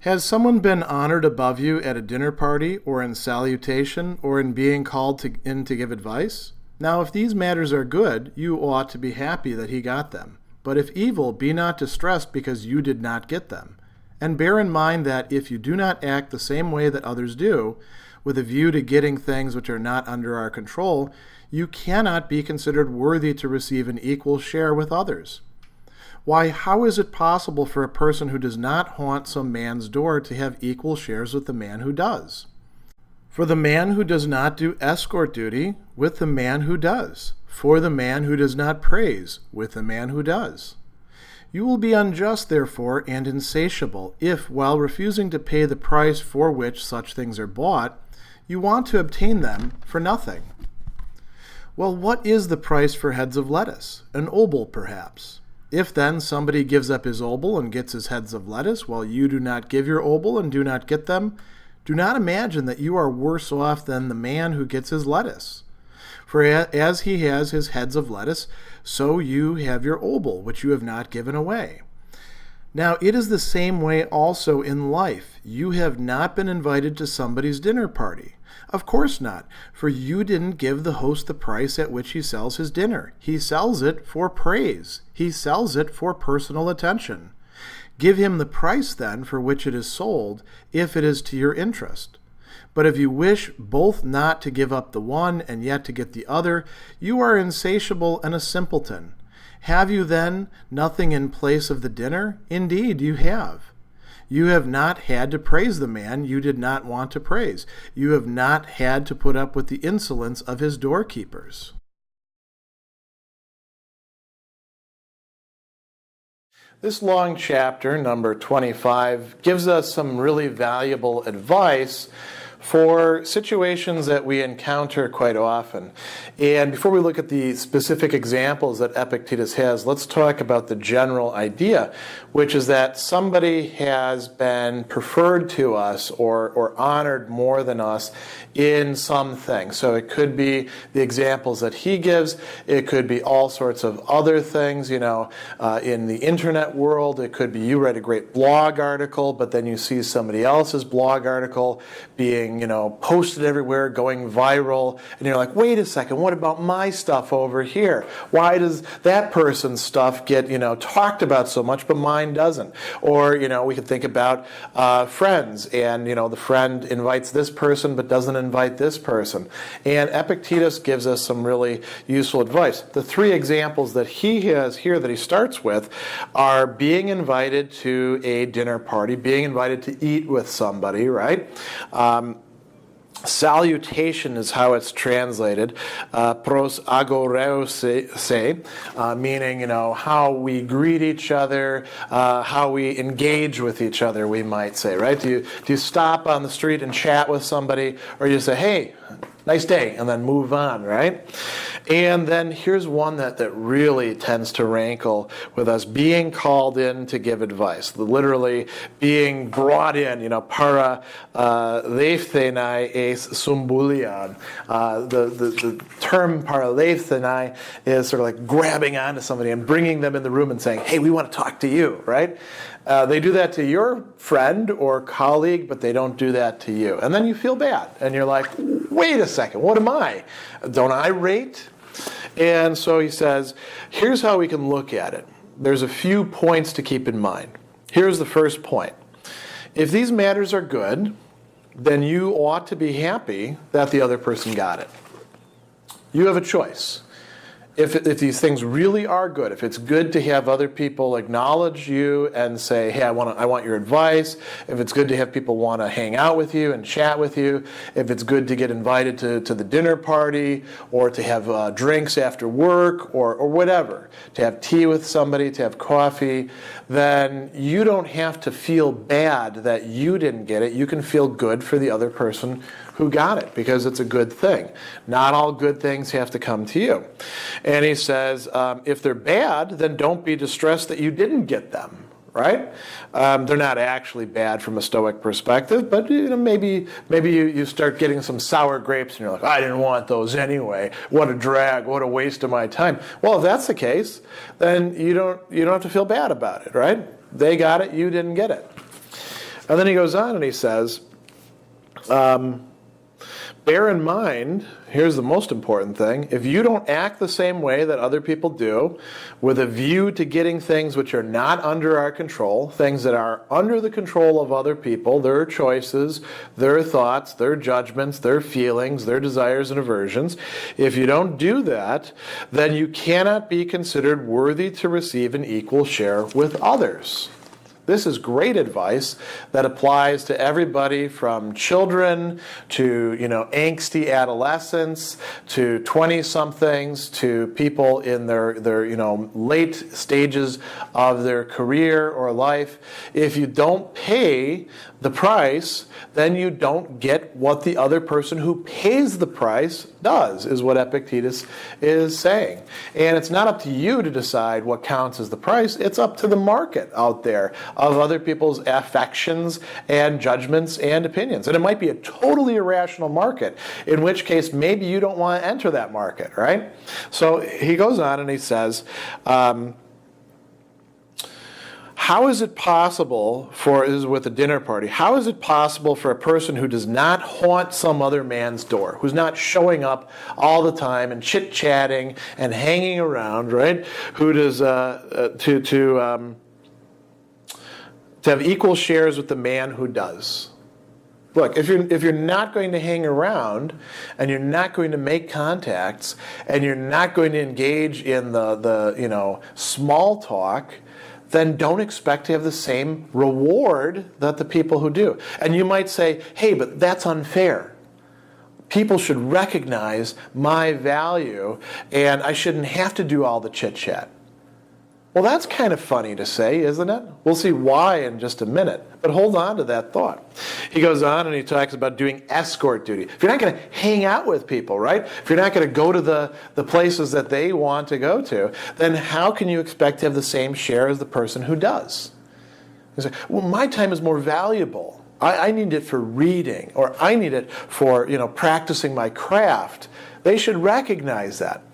Has someone been honored above you at a dinner party, or in salutation, or in being called in to give advice? Now if these matters are good, you ought to be happy that he got them. But if evil, be not distressed because you did not get them. And bear in mind that if you do not act the same way that others do, with a view to getting things which are not under our control, you cannot be considered worthy to receive an equal share with others. Why, how is it possible for a person who does not haunt some man's door to have equal shares with the man who does? For the man who does not do escort duty, with the man who does. For the man who does not praise, with the man who does. You will be unjust, therefore, and insatiable, if, while refusing to pay the price for which such things are bought, you want to obtain them for nothing. Well, what is the price for heads of lettuce? An obol, perhaps. If then somebody gives up his obol and gets his heads of lettuce, while you do not give your obol and do not get them, do not imagine that you are worse off than the man who gets his lettuce. For as he has his heads of lettuce, so you have your obol, which you have not given away. Now it is the same way also in life. You have not been invited to somebody's dinner party. Of course not, for you didn't give the host the price at which he sells his dinner. He sells it for praise. He sells it for personal attention. Give him the price then for which it is sold, if it is to your interest. But if you wish both not to give up the one and yet to get the other, you are insatiable and a simpleton. Have you then nothing in place of the dinner? Indeed, you have. You have not had to praise the man you did not want to praise. You have not had to put up with the insolence of his doorkeepers. This long chapter, number 25, gives us some really valuable advice for situations that we encounter quite often. And before we look at the specific examples that Epictetus has, let's talk about the general idea, which is that somebody has been preferred to us or honored more than us in something. So it could be the examples that he gives. It could be all sorts of other things, in the internet world. It could be you read a great blog article, but then you see somebody else's blog article being posted everywhere, going viral, and you're like, wait a second, what about my stuff over here? Why does that person's stuff get, talked about so much, but mine doesn't? Or, we could think about friends, and, the friend invites this person, but doesn't invite this person. And Epictetus gives us some really useful advice. The three examples that he has here that he starts with are being invited to a dinner party, being invited to eat with somebody, right? Salutation is how it's translated, pros agoreuse, meaning, how we greet each other, how we engage with each other, we might say, right? Do you stop on the street and chat with somebody, or you say, hey, nice day, and then move on, right? And then here's one that really tends to rankle with us, being called in to give advice, literally being brought in, para leiphthenai eis sumbulion. The term para leiphthenai is sort of like grabbing onto somebody and bringing them in the room and saying, hey, we want to talk to you, right? They do that to your friend or colleague, but they don't do that to you. And then you feel bad, and you're like, wait a second, what am I? Don't I rate? And so he says, here's how we can look at it. There's a few points to keep in mind. Here's the first point. If these matters are good, then you ought to be happy that the other person got it. You have a choice. If these things really are good, if it's good to have other people acknowledge you and say, hey, I want your advice, if it's good to have people want to hang out with you and chat with you, if it's good to get invited to the dinner party, or to have drinks after work, or whatever, to have tea with somebody, to have coffee, then you don't have to feel bad that you didn't get it. You can feel good for the other person who got it, because it's a good thing. Not all good things have to come to you. And he says, if they're bad, then don't be distressed that you didn't get them, right? They're not actually bad from a Stoic perspective, but maybe you start getting some sour grapes and you're like, I didn't want those anyway. What a drag, what a waste of my time. Well, if that's the case, then you don't have to feel bad about it, right? They got it, you didn't get it. And then he goes on and he says, bear in mind, here's the most important thing, if you don't act the same way that other people do, with a view to getting things which are not under our control, things that are under the control of other people, their choices, their thoughts, their judgments, their feelings, their desires and aversions, if you don't do that, then you cannot be considered worthy to receive an equal share with others. This is great advice that applies to everybody from children to, angsty adolescents to 20-somethings to people in their late stages of their career or life. If you don't pay the price, then you don't get what the other person who pays the price does, is what Epictetus is saying. And it's not up to you to decide what counts as the price. It's up to the market out there of other people's affections and judgments and opinions. And it might be a totally irrational market, in which case maybe you don't want to enter that market, right? So he goes on and he says, how is it possible this is with a dinner party, how is it possible for a person who does not haunt some other man's door, who's not showing up all the time and chit-chatting and hanging around, right, who does, to have equal shares with the man who does? Look, if you're not going to hang around, and you're not going to make contacts, and you're not going to engage in the small talk, then don't expect to have the same reward that the people who do. And you might say, hey, but that's unfair. People should recognize my value, and I shouldn't have to do all the chit-chat. Well, that's kind of funny to say, isn't it? We'll see why in just a minute. But hold on to that thought. He goes on and he talks about doing escort duty. If you're not going to hang out with people, right? If you're not going to go to the places that they want to go to, then how can you expect to have the same share as the person who does? You say, well, my time is more valuable. I need it for reading, or I need it for practicing my craft. They should recognize that.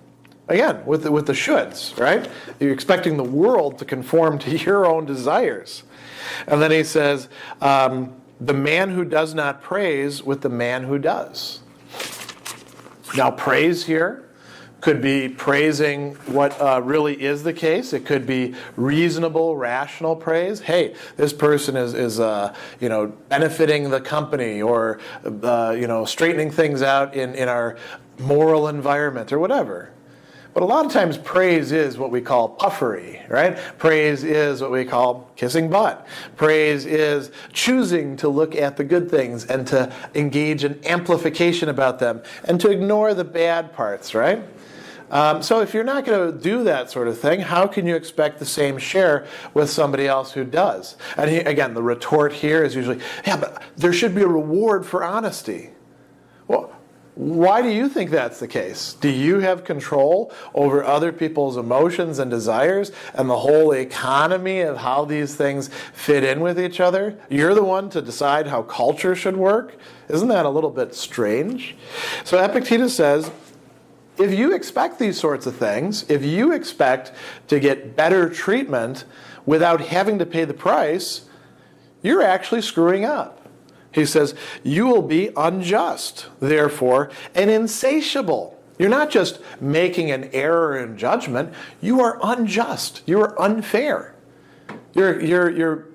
Again, with the shoulds, right? You're expecting the world to conform to your own desires. And then he says, the man who does not praise with the man who does. Now, praise here could be praising what really is the case. It could be reasonable, rational praise. Hey, this person is benefiting the company, or straightening things out in our moral environment, or whatever. But a lot of times praise is what we call puffery, right? Praise is what we call kissing butt. Praise is choosing to look at the good things and to engage in amplification about them and to ignore the bad parts, right? So if you're not going to do that sort of thing, how can you expect the same share with somebody else who does? And again, the retort here is usually, yeah, but there should be a reward for honesty. Well, why do you think that's the case? Do you have control over other people's emotions and desires and the whole economy of how these things fit in with each other? You're the one to decide how culture should work? Isn't that a little bit strange? So Epictetus says, if you expect these sorts of things, if you expect to get better treatment without having to pay the price, you're actually screwing up. He says, you will be unjust, therefore, and insatiable. You're not just making an error in judgment. You are unjust. You are unfair. You're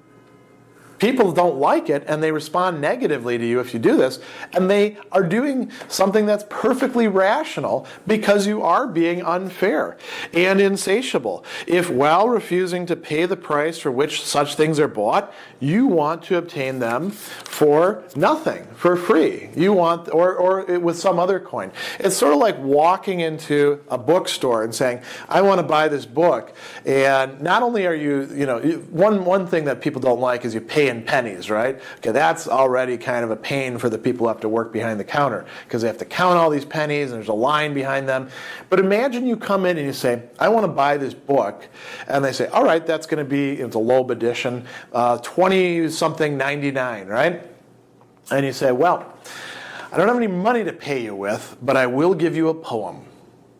people don't like it, and they respond negatively to you if you do this, and they are doing something that's perfectly rational because you are being unfair and insatiable. If while refusing to pay the price for which such things are bought, you want to obtain them for nothing, for free. You want, or with some other coin. It's sort of like walking into a bookstore and saying, I want to buy this book, and not only are you, one thing that people don't like is you pay in pennies, right? Okay, that's already kind of a pain for the people who have to work behind the counter, because they have to count all these pennies and there's a line behind them. But imagine you come in and you say, I want to buy this book, and they say, all right, that's going to be, it's a Loeb edition, 20-something 99, right? And you say, well, I don't have any money to pay you with, but I will give you a poem.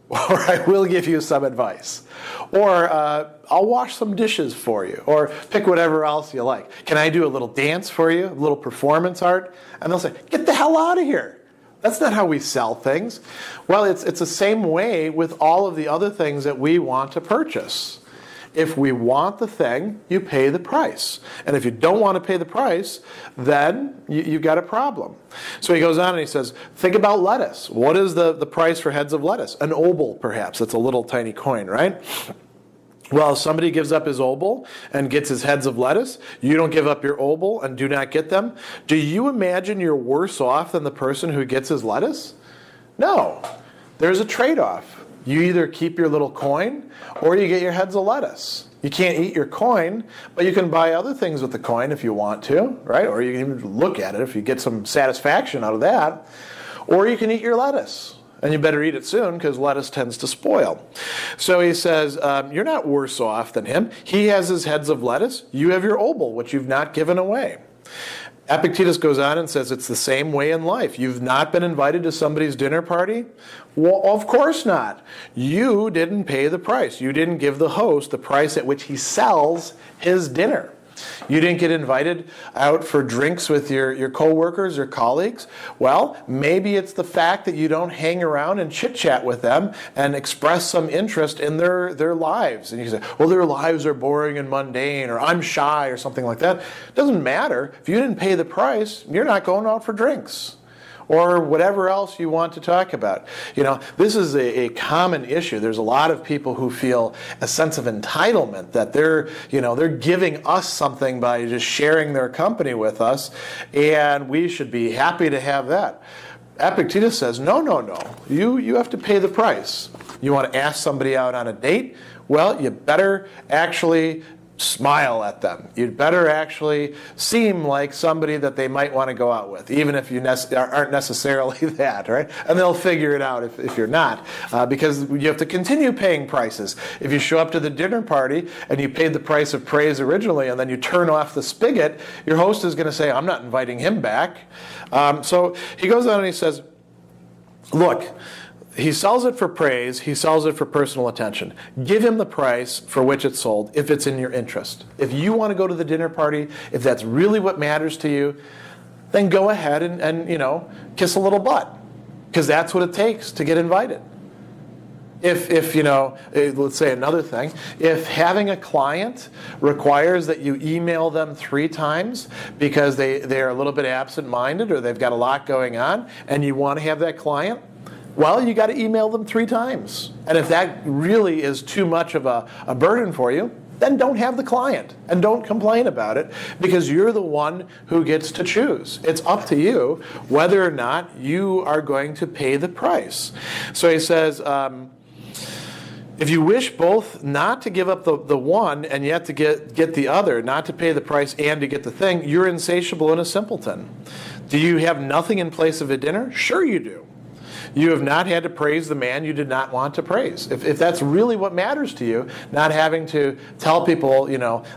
or I will give you some advice, or I'll wash some dishes for you, or pick whatever else you like. Can I do a little dance for you, a little performance art? And they'll say, get the hell out of here. That's not how we sell things. Well, it's the same way with all of the other things that we want to purchase. If we want the thing, you pay the price. And if you don't want to pay the price, then you've got a problem. So he goes on and he says, think about lettuce. What is the price for heads of lettuce? An obol, perhaps. That's a little tiny coin, right? Well, somebody gives up his obol and gets his heads of lettuce. You don't give up your obol and do not get them. Do you imagine you're worse off than the person who gets his lettuce? No. There's a trade-off. You either keep your little coin or you get your heads of lettuce. You can't eat your coin, but you can buy other things with the coin if you want to, right? Or you can even look at it if you get some satisfaction out of that. Or you can eat your lettuce. And you better eat it soon because lettuce tends to spoil. So he says, you're not worse off than him. He has his heads of lettuce. You have your obol, which you've not given away. Epictetus goes on and says it's the same way in life. You've not been invited to somebody's dinner party? Well, of course not. You didn't pay the price. You didn't give the host the price at which he sells his dinner. You didn't get invited out for drinks with your coworkers or colleagues? Well, maybe it's the fact that you don't hang around and chit-chat with them and express some interest in their lives. And you say, well, their lives are boring and mundane, or I'm shy, or something like that. It doesn't matter. If you didn't pay the price, you're not going out for drinks. Or whatever else you want to talk about. This is a common issue. There's a lot of people who feel a sense of entitlement that they're giving us something by just sharing their company with us, and we should be happy to have that. Epictetus says, no. You have to pay the price. You want to ask somebody out on a date? Well, you better actually smile at them. You'd better actually seem like somebody that they might want to go out with, even if you aren't necessarily that, right? And they'll figure it out if you're not, because you have to continue paying prices. If you show up to the dinner party and you paid the price of praise originally and then you turn off the spigot, your host is going to say, I'm not inviting him back. So he goes on and he says, look, he sells it for praise. He sells it for personal attention. Give him the price for which it's sold if it's in your interest. If you want to go to the dinner party, if that's really what matters to you, then go ahead and kiss a little butt, because that's what it takes to get invited. If let's say another thing, if having a client requires that you email them 3 times because they're a little bit absent-minded or they've got a lot going on and you want to have that client, well, you got to email them 3 times. And if that really is too much of a burden for you, then don't have the client and don't complain about it, because you're the one who gets to choose. It's up to you whether or not you are going to pay the price. So he says, if you wish both not to give up the one and yet to get the other, not to pay the price and to get the thing, you're insatiable and a simpleton. Do you have nothing in place of a dinner? Sure you do. You have not had to praise the man you did not want to praise. If that's really what matters to you, not having to tell people,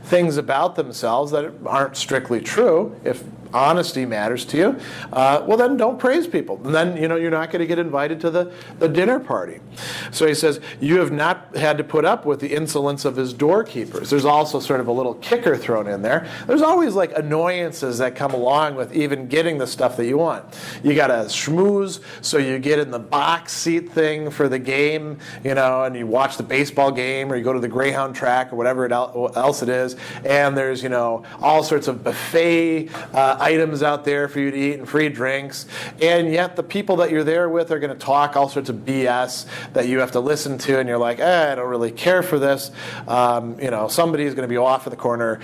things about themselves that aren't strictly true, if honesty matters to you, well then don't praise people. And then, you're not going to get invited to the dinner party. So he says, you have not had to put up with the insolence of his doorkeepers. There's also sort of a little kicker thrown in there. There's always like annoyances that come along with even getting the stuff that you want. You got to schmooze, so you get in the box seat thing for the game, and you watch the baseball game or you go to the Greyhound track or whatever else it is, and there's, all sorts of buffet items out there for you to eat and free drinks, and yet the people that you're there with are going to talk all sorts of BS that you have to listen to, and you're like, I don't really care for this. Somebody's going to be off in the corner,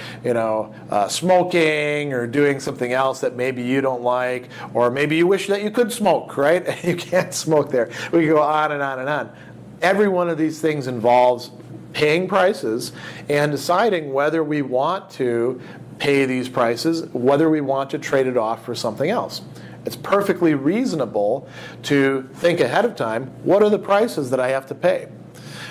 smoking or doing something else that maybe you don't like, or maybe you wish that you could smoke, right? And you can't smoke there. We go on and on and on. Every one of these things involves paying prices and deciding whether we want to pay these prices, whether we want to trade it off for something else. It's perfectly reasonable to think ahead of time, what are the prices that I have to pay?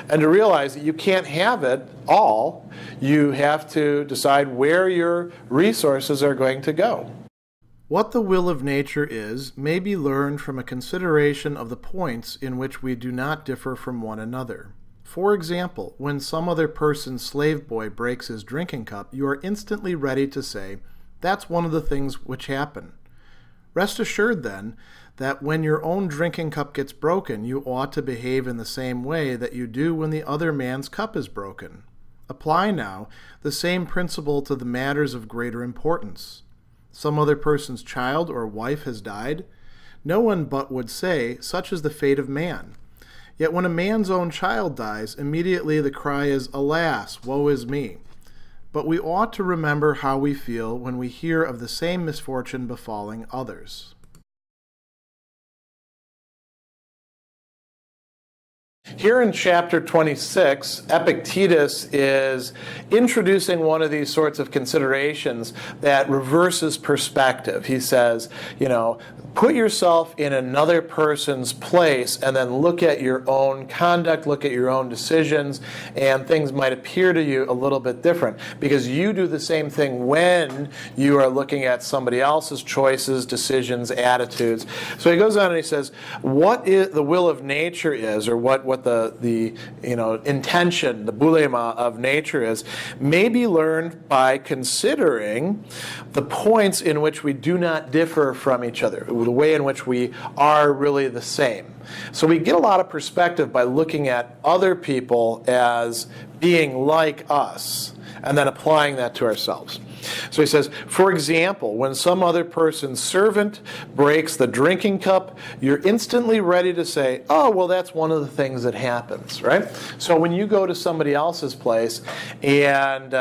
And to realize that you can't have it all. You have to decide where your resources are going to go. What the will of nature is may be learned from a consideration of the points in which we do not differ from one another. For example, when some other person's slave boy breaks his drinking cup, you are instantly ready to say, "That's one of the things which happen." Rest assured, then, that when your own drinking cup gets broken, you ought to behave in the same way that you do when the other man's cup is broken. Apply now the same principle to the matters of greater importance. Some other person's child or wife has died. No one but would say, "Such is the fate of man." Yet when a man's own child dies, immediately the cry is, "Alas, woe is me." But we ought to remember how we feel when we hear of the same misfortune befalling others. Here in chapter 26, Epictetus is introducing one of these sorts of considerations that reverses perspective. He says, put yourself in another person's place and then look at your own conduct, look at your own decisions, and things might appear to you a little bit different because you do the same thing when you are looking at somebody else's choices, decisions, attitudes. So he goes on and he says, what the will of nature is, or what the intention, the boulema of nature is, may be learned by considering the points in which we do not differ from each other, the way in which we are really the same. So we get a lot of perspective by looking at other people as being like us and then applying that to ourselves. So he says, for example, when some other person's servant breaks the drinking cup, you're instantly ready to say, "Oh, well, that's one of the things that happens," right? So when you go to somebody else's place and,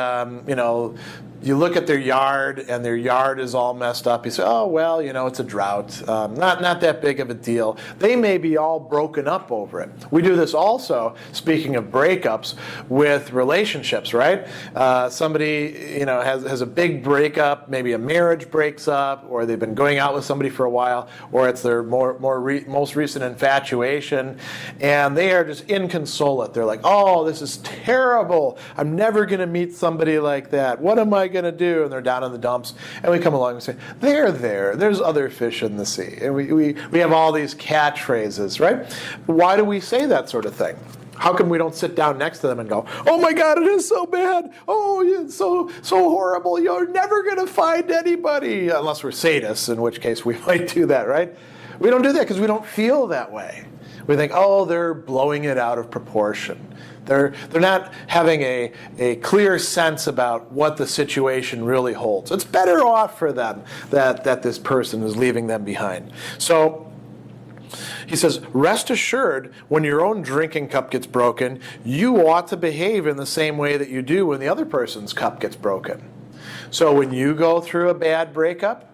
you look at their yard and their yard is all messed up, you say, "Oh, well, it's a drought. Not that big of a deal." They may be all broken up over it. We do this also, speaking of breakups, with relationships, right? Somebody, has a big breakup, maybe a marriage breaks up, or they've been going out with somebody for a while, or it's their most recent infatuation, and they are just inconsolate. They're like, "Oh, this is terrible. I'm never going to meet somebody like that. What am I going to do?" And they're down in the dumps, and we come along and say, there's other fish in the sea. And we have all these catchphrases, right? Why do we say that sort of thing? How come we don't sit down next to them and go, "Oh my God, it is so bad. Oh, it's so horrible. You're never going to find anybody," unless we're sadists, in which case we might do that, right? We don't do that because we don't feel that way. We think, "Oh, they're blowing it out of proportion. They're not having a clear sense about what the situation really holds. It's better off for them that this person is leaving them behind." So he says, rest assured, when your own drinking cup gets broken, you ought to behave in the same way that you do when the other person's cup gets broken. So when you go through a bad breakup,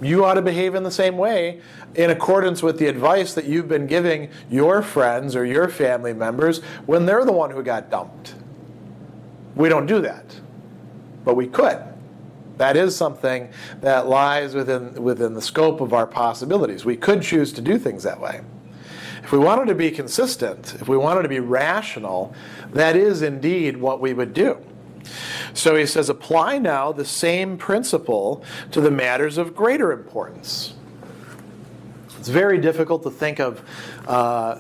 you ought to behave in the same way in accordance with the advice that you've been giving your friends or your family members when they're the one who got dumped. We don't do that, but we could. That is something that lies within the scope of our possibilities. We could choose to do things that way. If we wanted to be consistent, if we wanted to be rational, that is indeed what we would do. So he says, apply now the same principle to the matters of greater importance. It's very difficult to think of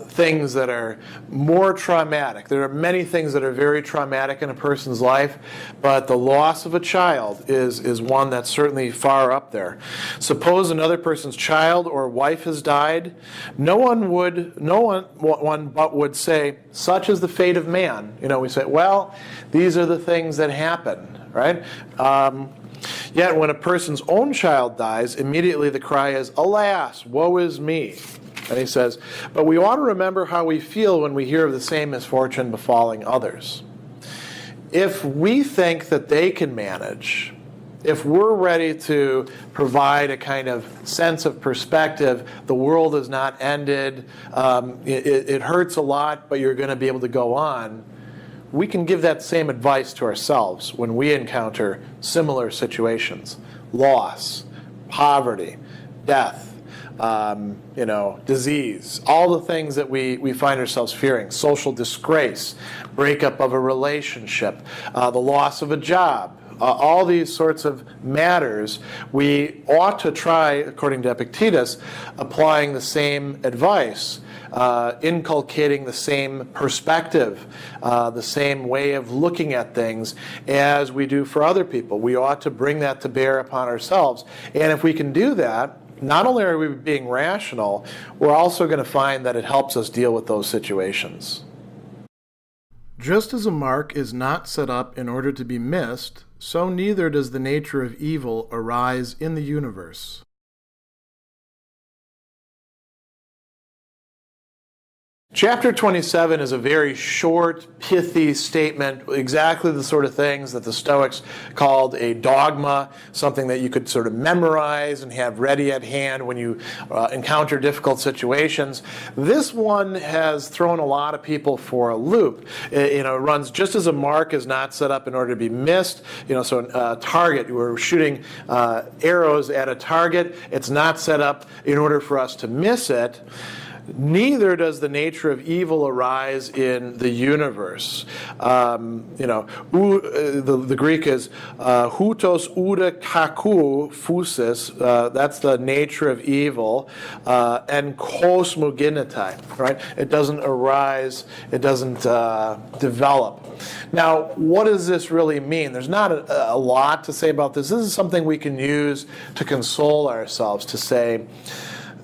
things that are more traumatic. There are many things that are very traumatic in a person's life, but the loss of a child is one that's certainly far up there. Suppose another person's child or wife has died. No one but would say, "Such is the fate of man." We say, "Well, these are the things that happen," right? Yet when a person's own child dies, immediately the cry is, "Alas, woe is me." And he says, but we ought to remember how we feel when we hear of the same misfortune befalling others. If we think that they can manage, if we're ready to provide a kind of sense of perspective, the world is not ended, it hurts a lot, but you're going to be able to go on, we can give that same advice to ourselves when we encounter similar situations. Loss, poverty, death, disease, all the things that we find ourselves fearing, social disgrace, breakup of a relationship, the loss of a job, all these sorts of matters, we ought to try, according to Epictetus, applying the same advice, inculcating the same perspective, the same way of looking at things as we do for other people. We ought to bring that to bear upon ourselves. And if we can do that, not only are we being rational, we're also going to find that it helps us deal with those situations. Just as a mark is not set up in order to be missed, so neither does the nature of evil arise in the universe. Chapter 27 is a very short, pithy statement, exactly the sort of things that the Stoics called a dogma, something that you could sort of memorize and have ready at hand when you encounter difficult situations. This one has thrown a lot of people for a loop. It runs just as a mark is not set up in order to be missed. So a target, we're shooting arrows at a target. It's not set up in order for us to miss it. Neither does the nature of evil arise in the universe. The Greek is houtos oude kakou phusis. That's the nature of evil, and kosmogenitai. Right? It doesn't arise. It doesn't develop. Now, what does this really mean? There's not a lot to say about this. This is something we can use to console ourselves, to say,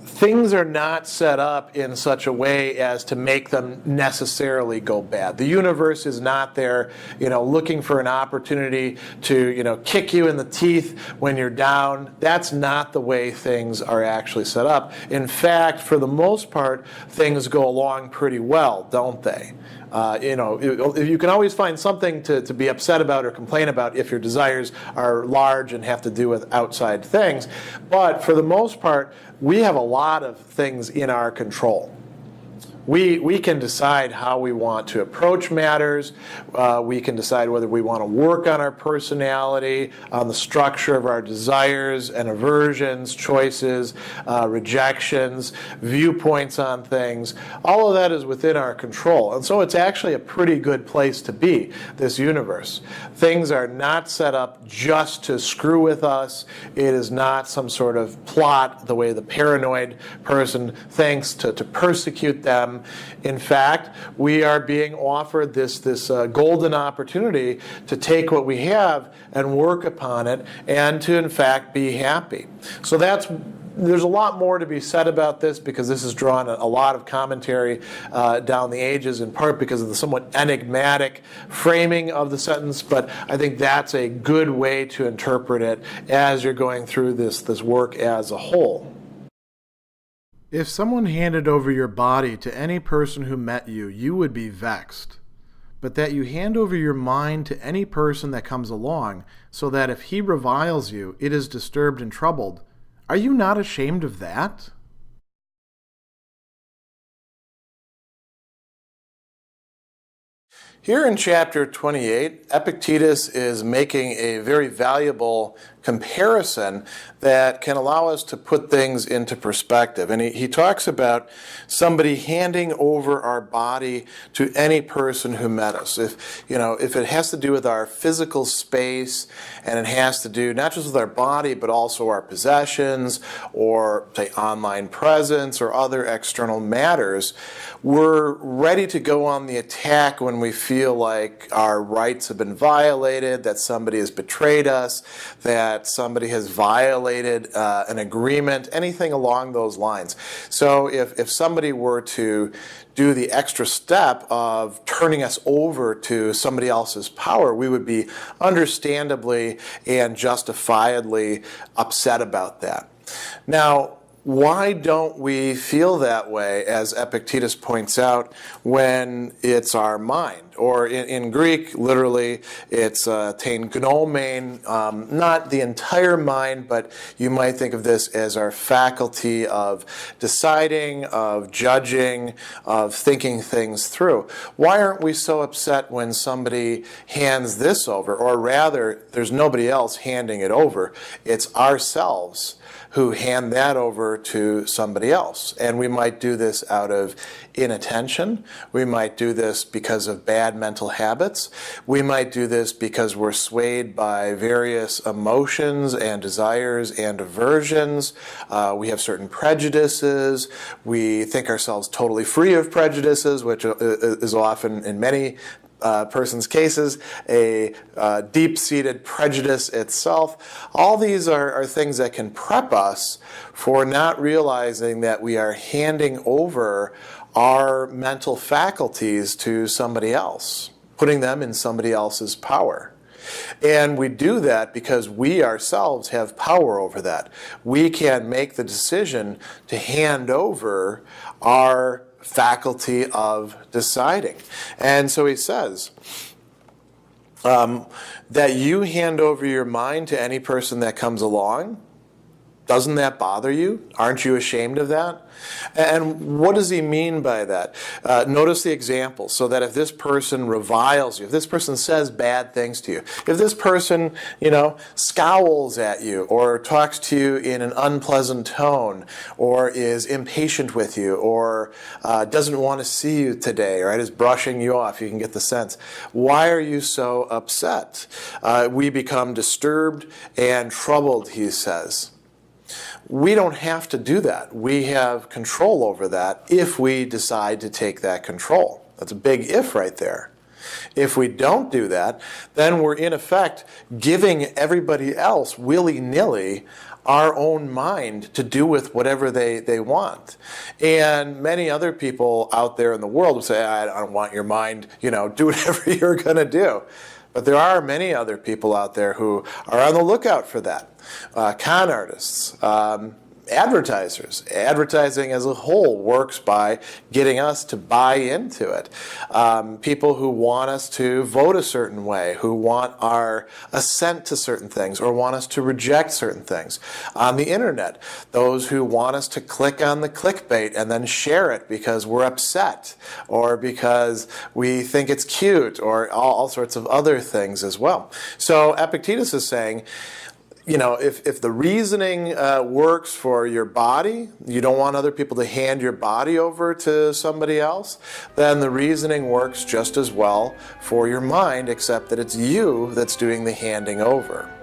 things are not set up in such a way as to make them necessarily go bad. The universe is not there, looking for an opportunity to, kick you in the teeth when you're down. That's not the way things are actually set up. In fact, for the most part, things go along pretty well, don't they? You can always find something to be upset about or complain about if your desires are large and have to do with outside things. But for the most part, we have a lot of things in our control. We can decide how we want to approach matters. We can decide whether we want to work on our personality, on the structure of our desires and aversions, choices, rejections, viewpoints on things. All of that is within our control. And so it's actually a pretty good place to be, this universe. Things are not set up just to screw with us. It is not some sort of plot, the way the paranoid person thinks, to persecute them. In fact, we are being offered this golden opportunity to take what we have and work upon it and to, in fact, be happy. So there's a lot more to be said about this because this has drawn a lot of commentary down the ages, in part because of the somewhat enigmatic framing of the sentence, but I think that's a good way to interpret it as you're going through this work as a whole. If someone handed over your body to any person who met you, you would be vexed. But that you hand over your mind to any person that comes along, so that if he reviles you, it is disturbed and troubled, are you not ashamed of that? Here in chapter 28, Epictetus is making a very valuable comparison that can allow us to put things into perspective. And he talks about somebody handing over our body to any person who met us. If it has to do with our physical space, and it has to do not just with our body, but also our possessions, or say online presence, or other external matters, we're ready to go on the attack when we feel like our rights have been violated, that somebody has betrayed us, that somebody has violated an agreement, anything along those lines. So if somebody were to do the extra step of turning us over to somebody else's power, we would be understandably and justifiably upset about that. Now, why don't we feel that way, as Epictetus points out, when it's our mind? Or in Greek, literally, it's tein gnomen, not the entire mind, but you might think of this as our faculty of deciding, of judging, of thinking things through. Why aren't we so upset when somebody hands this over? Or rather, there's nobody else handing it over. It's ourselves who hand that over to somebody else. And we might do this out of inattention. We might do this because of bad bad mental habits. We might do this because we're swayed by various emotions and desires and aversions. We have certain prejudices. We think ourselves totally free of prejudices, which is often, in many person's cases, a deep-seated prejudice itself. All these are things that can prep us for not realizing that we are handing over our mental faculties to somebody else, putting them in somebody else's power. And we do that because we ourselves have power over that. We can make the decision to hand over our faculty of deciding. And so he says that you hand over your mind to any person that comes along. Doesn't that bother you? Aren't you ashamed of that? And what does he mean by that? Notice the example, so that if this person reviles you, if this person says bad things to you, if this person, scowls at you or talks to you in an unpleasant tone or is impatient with you or doesn't want to see you today, right, is brushing you off, you can get the sense. Why are you so upset? We become disturbed and troubled, he says. We don't have to do that. We have control over that if we decide to take that control. That's a big if right there. If we don't do that, then we're in effect giving everybody else willy-nilly our own mind to do with whatever they want. And many other people out there in the world will say, I don't want your mind, do whatever you're going to do. But there are many other people out there who are on the lookout for that. Con artists, advertisers. Advertising as a whole works by getting us to buy into it. People who want us to vote a certain way, who want our assent to certain things or want us to reject certain things. On the internet, those who want us to click on the clickbait and then share it because we're upset or because we think it's cute or all sorts of other things as well. So Epictetus is saying, if the reasoning works for your body, you don't want other people to hand your body over to somebody else, then the reasoning works just as well for your mind, except that it's you that's doing the handing over.